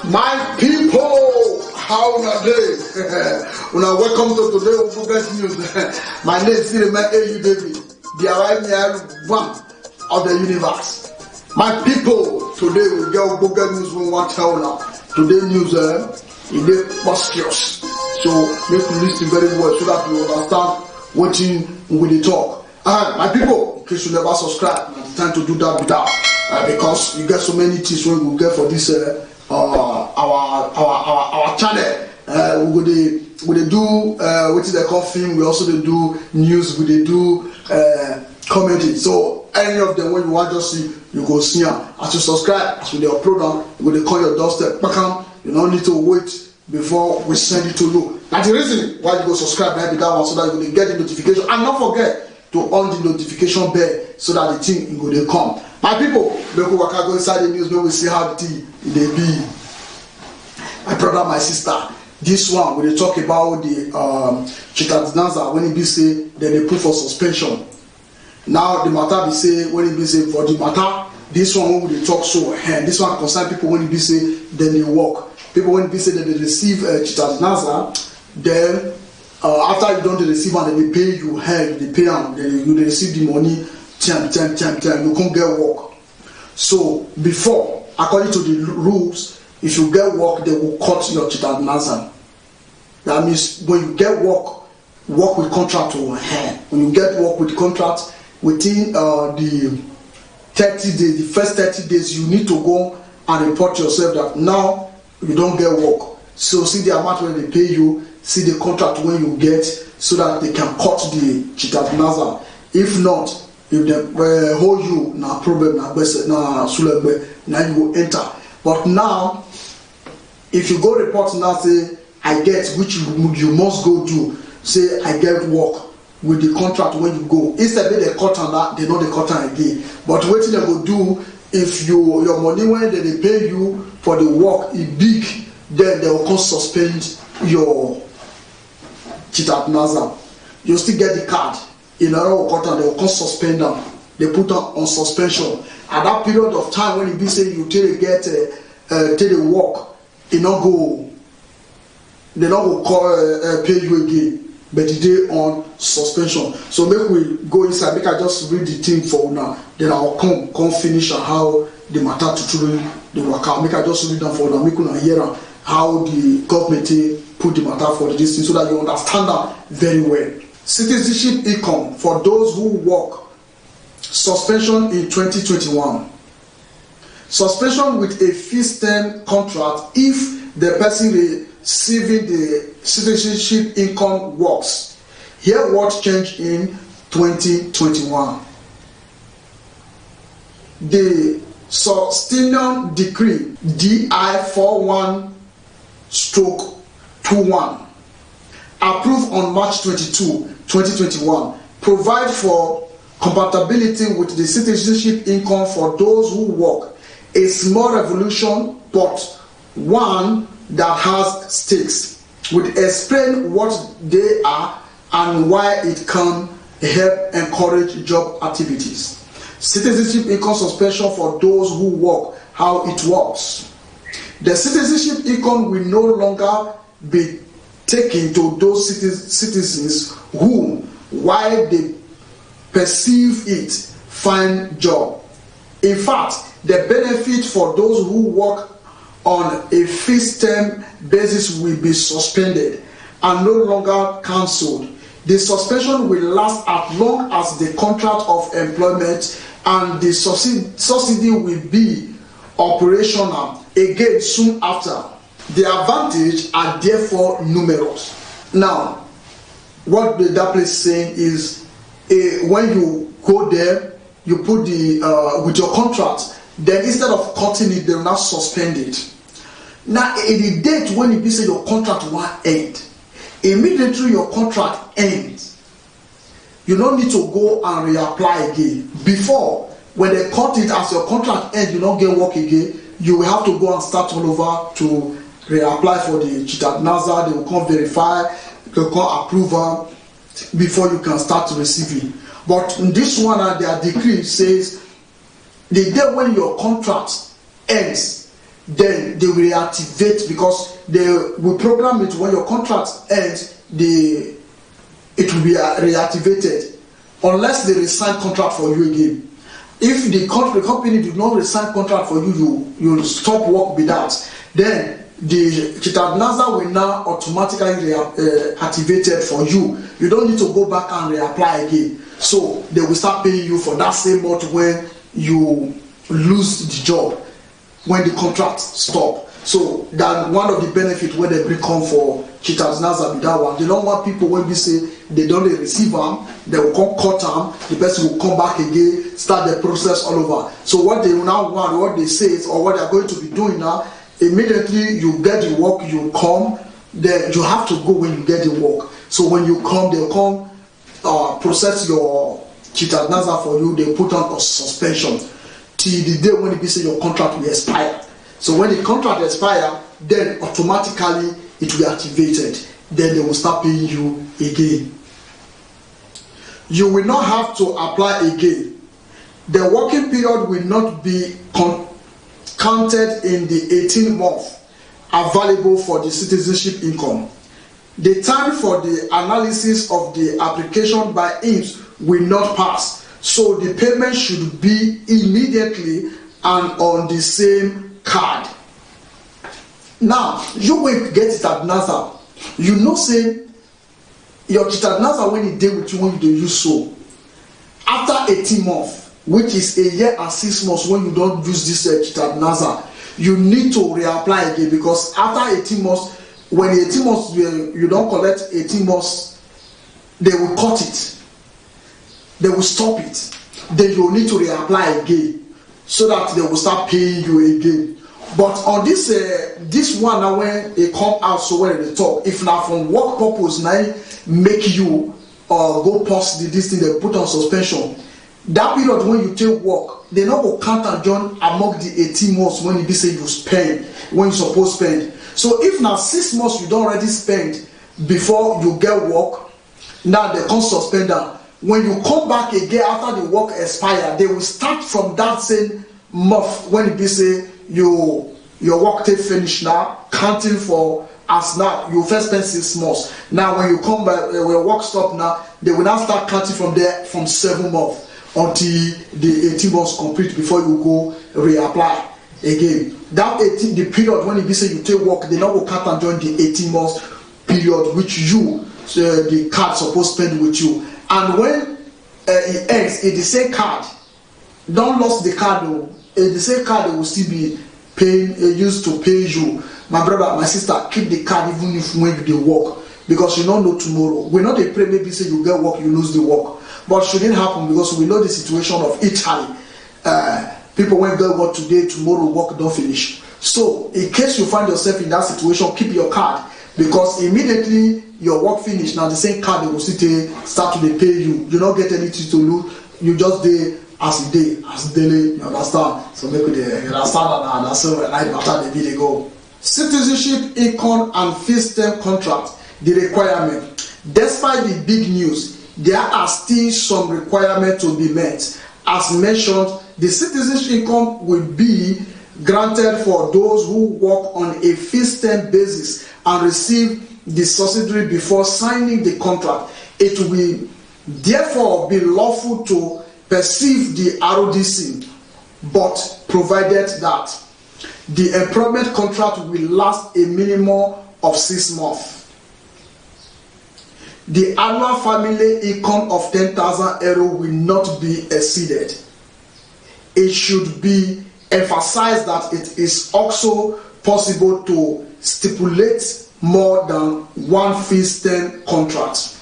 My people, how are they? Welcome to today's Focus News. My name is Sirema A.U. David, the arrival one of the universe. My people, today we get Focus News from one now. Today news is monstrous. So make you listen very well so that you understand what we talk. My people, in case you never subscribe, it's time to do that without because you get so many things we will get for this our channel. We do what is the call film. We also do news. We do comedy. So any of them when you want to see, you go see them. As you subscribe, as we upload them, you go call your doorstep. You don't need to wait before we send it to you. That's the reason why you go subscribe and that one so that you will get the notification. And don't forget to on the notification bell so that the thing will come. My people, make we go inside the news, make we see how the thing they be. My brother, my sister, this one when they talk about the CITTADINANZA when it be say then they put for suspension. Now the matter be say when it be say for the matter, this one when they talk so this one concern people when it be say then they work. People when it be say that they receive CITTADINANZA, then after you don't receive and then they pay you they pay them, then you receive the money time, you can't get work. So before, according to the rules, if you get work, they will cut your CITTADINANZA. That means when you get work with contract to hand. When you get work with contract within the 30 days, the first 30 days, you need to go and report yourself that now you don't get work. So see the amount when they pay you, see the contract when you get, so that they can cut the CITTADINANZA. If not, if they hold you, na problem, na sulebe, now you will enter. But now, if you go report now, say I get, which you must go do, say I get work with the contract when you go. Instead they cut on that, they know they cut on again. But what they go do, if your money when they pay you for the work is big, then they will come suspend your CITTADINANZA. You still get the card. In another quarter, they will come suspend them. They put them on suspension. At that period of time when it be say you till they get till they work, they not go call pay you again, but they on suspension. So make we go inside. Make I just read the thing for now. Then I'll come finish how the matter to truly the work out. Make I just read them for now. Make you hear how the government put the matter for this thing so that you understand that very well. Citizenship income for those who work. Suspension in 2021. Suspension with a fixed term contract if the person receiving the citizenship income works. Here what changed in 2021. The Sustaining Decree DI 41/21 approved on March 22, 2021 provide for compatibility with the citizenship income for those who work. A small revolution, but one that has stakes. Would explain what they are and why it can help encourage job activities. Citizenship income suspension for those who work, how it works. The citizenship income will no longer be taken to those citizens who, while they perceive it, find job. In fact, the benefit for those who work on a fixed term basis will be suspended and no longer cancelled. The suspension will last as long as the contract of employment and the subsidy will be operational again soon after. The advantages are therefore numerous. Now, what that place is saying is when you go there, you put the with your contract, then instead of cutting it, they will not suspend it. Now, in the date when you say your contract will end, immediately your contract ends, you don't need to go and reapply again. Before, when they cut it as your contract ends, you don't get work again, you will have to go and start all over to reapply for the CITTADINANZA. They will come verify, they will come approve before you can start receiving. But in this one, their decree says the day when your contract ends, then they will reactivate, because they will program it when your contract ends. It will be reactivated unless they resign contract for you again. If the company did not resign contract for you, you will stop work with that. Then the CITTADINANZA will now automatically activated for you. You don't need to go back and reapply again. So they will start paying you for that same month when you lose the job, when the contract stop. So that one of the benefits when they bring come for CITTADINANZA be that one. They don't want people when we say they don't receive them, they will come cut them, the person will come back again, start the process all over. So what they now want, what they say is, or what they are going to be doing now, immediately you get the work, you come, then you have to go when you get the work. So when you come, they'll come process your CITTADINANZA for you. They put on a suspension till the day when they say your contract will expire. So when the contract expires, then automatically it will be activated. Then they will start paying you again. You will not have to apply again. The working period will not be counted in the 18 months available for the citizenship income. The time for the analysis of the application by IMS will not pass, so the payment should be immediately and on the same card. Now you will get CITTADINANZA. You know, say your CITTADINANZA when it dey with you, when you dey use so, after 18 months, which is a year and 6 months, when you don't use this CITTADINANZA, you need to reapply again, because after 18 months, when 18 months you don't collect 18 months, they will cut it, they will stop it. Then you will need to reapply again, so that they will start paying you again. But on this this one now, when it come out, so when they talk, if now from work purpose now make you go past this thing, they put on suspension. That period when you take work, they not go count and join among the 18 months when you be say you spend, when you supposed spend. So if now 6 months you don't already spend before you get work, now they can't suspend that. When you come back again after the work expire, they will start from that same month when you be say your work take finish now, counting for as now you first spend 6 months. Now when you come back, when your work stop now, they will now start counting from there from 7 months until the 18 months complete before you go reapply again. That 18, the period when you be say you take work, they not go count and join the 18 months period which you the card supposed spend with you. And when it ends, it the same card. Don't lose the card though. The same card they will still be paying, used to pay you. My brother, my sister, keep the card even if when you dey work, because you don't know tomorrow. We know they pray maybe say you get work, you lose the work, but shouldn't happen, because we know the situation of Italy. People when get work today, tomorrow work don't finish. So in case you find yourself in that situation, keep your card, because immediately your work finish, now the same card they will still start to pay you. You don't get anything to lose. You just dey as a day, as daily, you understand? So make you understand, and that's so like after the video go. Citizenship, income and fixed term contract, the requirement. Despite the big news, there are still some requirements to be met. As mentioned, the citizenship income will be granted for those who work on a fixed term basis and receive the subsidy before signing the contract. It will therefore be lawful to perceive the RODC, but provided that the employment contract will last a minimum of 6 months. The annual family income of 10,000 euro will not be exceeded. It should be emphasized that it is also possible to stipulate more than one fixed term contract.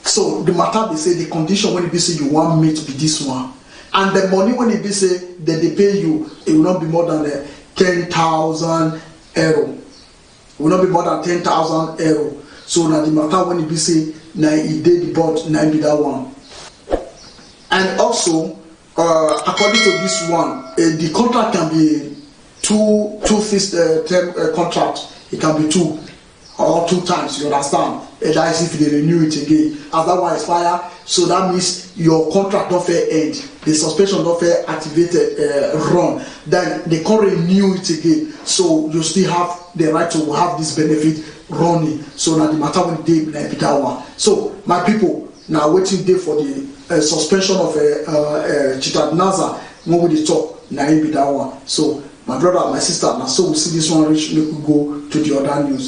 So the matter they say, the condition when it be say you want me to be this one, and the money when it be say that they pay you, it will not be more than 10,000 euro. It will not be more than 10,000 euro. So now the matter when it be say now it did the board now be that one. And also according to this one, the contract can be two fixed term contract. It can be 2 or 2 times. You understand? that is if they renew it again, as that one expire. So that means your contract don't fair end, the suspension don't fair activated run, then they can't renew it again. So you still have the right to have this benefit running. So now the matter when they be that one. So my people, now waiting day for the suspension of CITTADINANZA. When we talk, now be that one. So my brother, my sister, now so we see this one reach, we go to the other news.